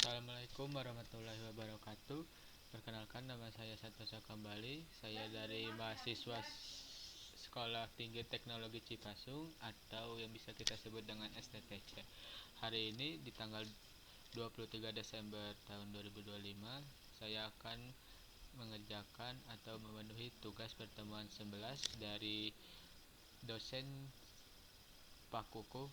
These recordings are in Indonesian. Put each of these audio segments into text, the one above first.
Assalamualaikum warahmatullahi wabarakatuh. Perkenalkan, nama saya Santosa kembali. Saya dari mahasiswa Sekolah Tinggi Teknologi Cipasung atau yang bisa kita sebut dengan STTC. Hari ini di tanggal 23 Desember tahun 2025, saya akan mengerjakan atau memenuhi tugas pertemuan 11 dari dosen Pak Kuku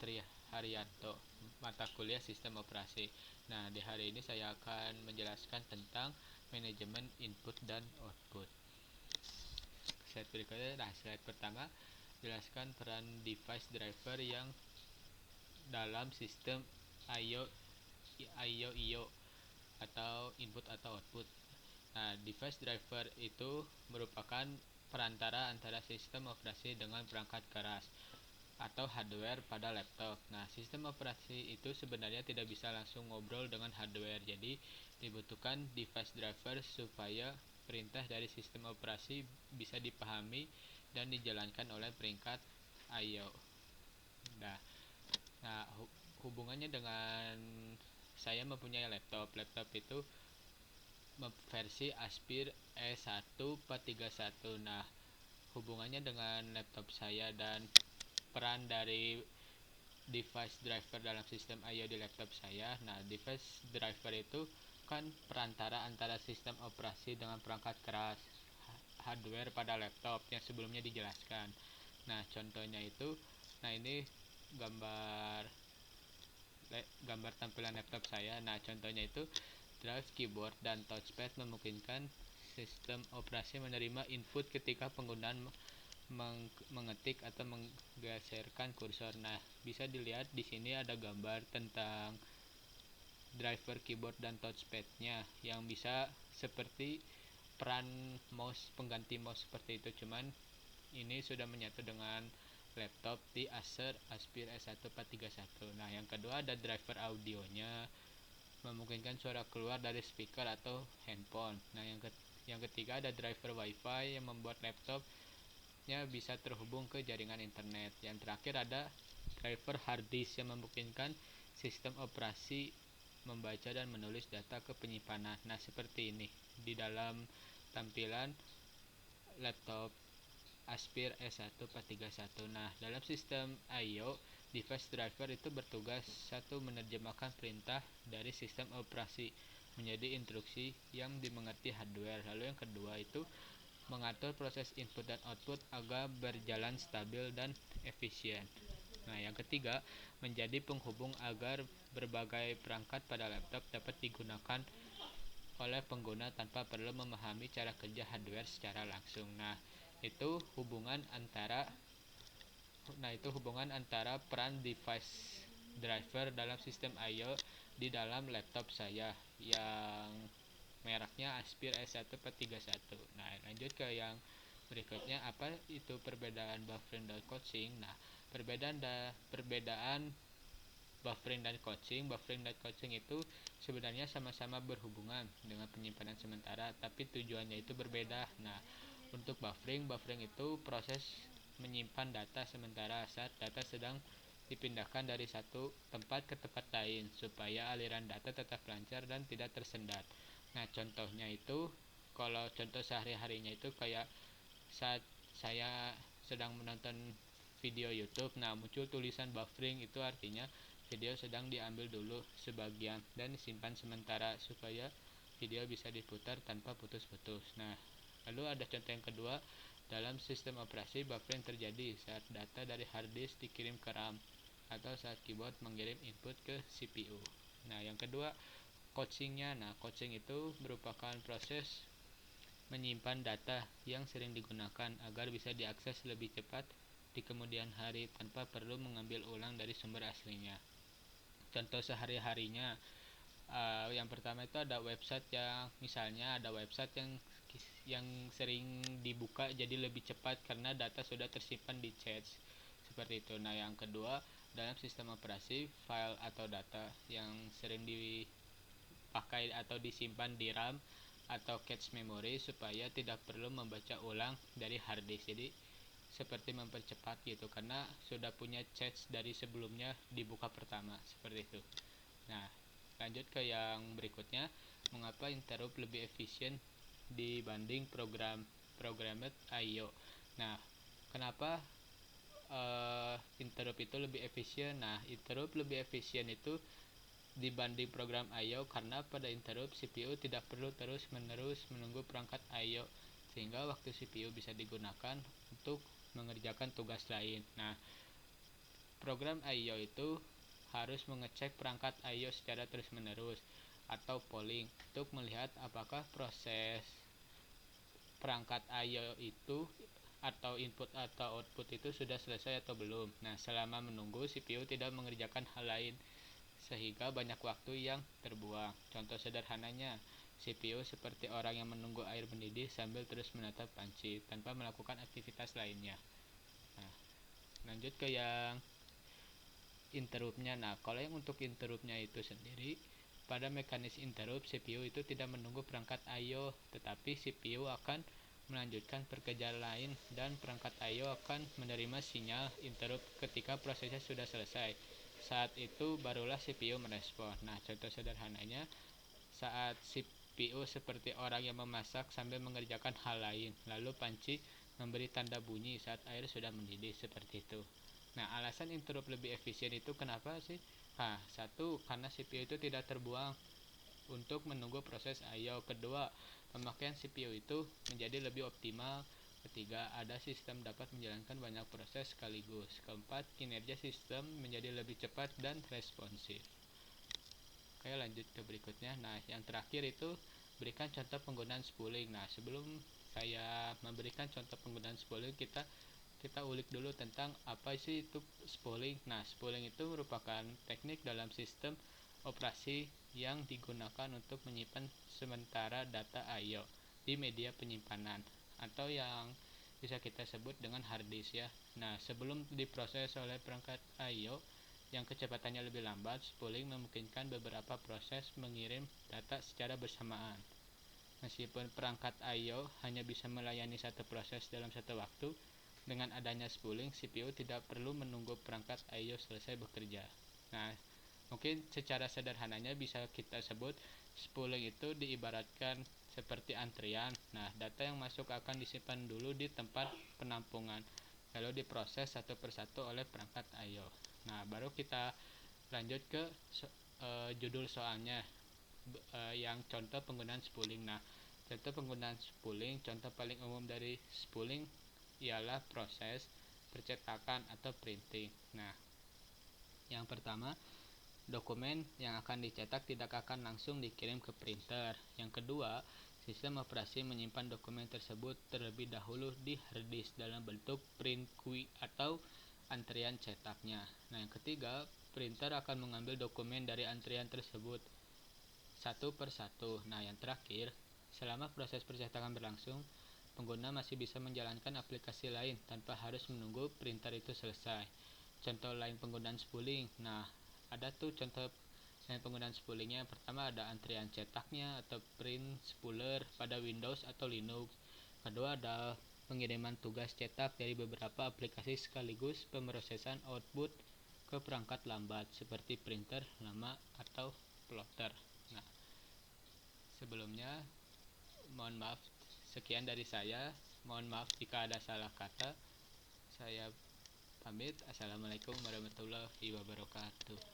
Tri Haryanto, mata kuliah Sistem Operasi. Nah, di hari ini saya akan menjelaskan tentang manajemen input dan output. Slide berikutnya, slide pertama, jelaskan peran device driver yang dalam sistem I/O atau input atau output. Nah, device driver itu merupakan perantara antara sistem operasi dengan perangkat keras atau hardware pada laptop. Nah, sistem operasi itu sebenarnya tidak bisa langsung ngobrol dengan hardware. Jadi, dibutuhkan device driver supaya perintah dari sistem operasi bisa dipahami dan dijalankan oleh perangkat I/O. Nah, hubungannya dengan saya mempunyai laptop. Laptop itu versi Aspir E1 431. Nah, hubungannya dengan laptop saya dan peran dari device driver dalam sistem I/O di laptop saya. Nah, device driver itu kan perantara antara sistem operasi dengan perangkat keras hardware pada laptop yang sebelumnya dijelaskan. Nah, contohnya itu, ini gambar gambar tampilan laptop saya. Nah, contohnya itu drive, keyboard, dan touchpad memungkinkan sistem operasi menerima input ketika penggunaan mengetik atau menggeserkan kursor. Nah, bisa dilihat di sini ada gambar tentang driver keyboard dan touchpad-nya yang bisa seperti peran mouse, pengganti mouse seperti itu. Cuman ini sudah menyatu dengan laptop di Acer Aspir E1 431. Nah, yang kedua ada driver audionya, memungkinkan suara keluar dari speaker atau handphone. Nah, yang ketiga ada driver wifi yang membuat laptopnya bisa terhubung ke jaringan internet. Yang terakhir ada driver hard disk yang memungkinkan sistem operasi membaca dan menulis data ke penyimpanan. Nah, seperti ini di dalam tampilan laptop Aspir E1 431. Nah, dalam sistem I/O, device driver itu bertugas satu, menerjemahkan perintah dari sistem operasi menjadi instruksi yang dimengerti hardware. Lalu yang kedua itu mengatur proses input dan output agar berjalan stabil dan efisien. Nah, yang ketiga, menjadi penghubung agar berbagai perangkat pada laptop dapat digunakan oleh pengguna tanpa perlu memahami cara kerja hardware secara langsung. Itu hubungan antara peran device driver dalam sistem I/O di dalam laptop saya yang mereknya Aspir E1 431. Nah, lanjut ke yang berikutnya, apa itu perbedaan buffering dan coaching. Nah, perbedaan buffering dan coaching. Buffering dan coaching itu sebenarnya sama-sama berhubungan dengan penyimpanan sementara, tapi tujuannya itu berbeda. Nah, untuk buffering itu proses menyimpan data sementara saat data sedang dipindahkan dari satu tempat ke tempat lain supaya aliran data tetap lancar dan tidak tersendat. Nah, contohnya itu, kalau contoh sehari-harinya itu kayak saat saya sedang menonton video YouTube, muncul tulisan buffering, itu artinya video sedang diambil dulu sebagian dan disimpan sementara supaya video bisa diputar tanpa putus-putus. Nah, lalu ada contoh yang kedua, dalam sistem operasi buffering terjadi saat data dari hard disk dikirim ke RAM atau saat keyboard mengirim input ke CPU. Nah, yang kedua coaching-nya. Nah, coaching itu merupakan proses menyimpan data yang sering digunakan agar bisa diakses lebih cepat di kemudian hari tanpa perlu mengambil ulang dari sumber aslinya. Contoh sehari-harinya, yang pertama itu ada website yang sering dibuka jadi lebih cepat karena data sudah tersimpan di cache seperti itu. Nah, yang kedua, dalam sistem operasi, file atau data yang sering dipakai atau disimpan di RAM atau cache memory supaya tidak perlu membaca ulang dari hard disk. Jadi seperti mempercepat gitu karena sudah punya cache dari sebelumnya dibuka pertama seperti itu. Nah, lanjut ke yang berikutnya, mengapa interrupt lebih efisien dibanding programmed I/O. Nah, kenapa interrupt itu lebih efisien? Nah, interrupt lebih efisien itu dibanding program I/O karena pada interrupt CPU tidak perlu terus-menerus menunggu perangkat I/O, sehingga waktu CPU bisa digunakan untuk mengerjakan tugas lain. Nah, program I/O itu harus mengecek perangkat I/O secara terus-menerus atau polling untuk melihat apakah proses perangkat I/O itu atau input atau output itu sudah selesai atau belum. Nah, selama menunggu CPU tidak mengerjakan hal lain sehingga banyak waktu yang terbuang. Contoh sederhananya, CPU seperti orang yang menunggu air mendidih sambil terus menatap panci tanpa melakukan aktivitas lainnya. Nah, lanjut ke yang interruptnya. Nah, kalau yang untuk interruptnya itu sendiri, pada mekanisme interrupt CPU itu tidak menunggu perangkat I/O, tetapi CPU akan melanjutkan pekerjaan lain dan perangkat I/O akan menerima sinyal interrupt ketika prosesnya sudah selesai. Saat itu barulah CPU merespon. Nah, contoh sederhananya, saat CPU seperti orang yang memasak sambil mengerjakan hal lain, lalu panci memberi tanda bunyi saat air sudah mendidih, seperti itu. Nah, alasan interrupt lebih efisien itu kenapa sih? Nah, satu, karena CPU itu tidak terbuang untuk menunggu proses I/O. Kedua, pemakaian CPU itu menjadi lebih optimal. Ketiga, ada sistem dapat menjalankan banyak proses sekaligus. Keempat, kinerja sistem menjadi lebih cepat dan responsif. Oke, lanjut ke berikutnya. Nah, yang terakhir itu berikan contoh penggunaan spooling. Nah, sebelum saya memberikan contoh penggunaan spooling, kita ulik dulu tentang apa sih itu spooling. Nah, spooling itu merupakan teknik dalam sistem operasi yang digunakan untuk menyimpan sementara data I/O di media penyimpanan atau yang bisa kita sebut dengan hard disk ya. Nah, sebelum diproses oleh perangkat I/O yang kecepatannya lebih lambat, spooling memungkinkan beberapa proses mengirim data secara bersamaan. Meskipun perangkat I/O hanya bisa melayani satu proses dalam satu waktu, dengan adanya spooling, CPU tidak perlu menunggu perangkat I/O selesai bekerja. Nah, mungkin secara sederhananya bisa kita sebut spooling itu diibaratkan seperti antrian. Nah, data yang masuk akan disimpan dulu di tempat penampungan, lalu diproses satu persatu oleh perangkat I/O. Nah, baru kita lanjut ke judul soalnya, yang contoh penggunaan spooling. Nah, contoh penggunaan spooling, contoh paling umum dari spooling ialah proses percetakan atau printing. Nah, yang pertama, dokumen yang akan dicetak tidak akan langsung dikirim ke printer. Yang kedua, sistem operasi menyimpan dokumen tersebut terlebih dahulu di hard disk dalam bentuk print queue atau antrian cetaknya. Nah, yang ketiga, printer akan mengambil dokumen dari antrian tersebut satu per satu. Nah, yang terakhir, selama proses percetakan berlangsung, pengguna masih bisa menjalankan aplikasi lain tanpa harus menunggu printer itu selesai. Contoh lain penggunaan spooling. Nah, ada tuh contoh lain penggunaan spoolingnya. Yang pertama ada antrian cetaknya atau print spooler pada Windows atau Linux. Kedua ada pengiriman tugas cetak dari beberapa aplikasi sekaligus pemrosesan output ke perangkat lambat seperti printer lama atau plotter. Nah, sebelumnya mohon maaf, sekian dari saya. Mohon maaf jika ada salah kata. Saya pamit. Assalamualaikum warahmatullahi wabarakatuh.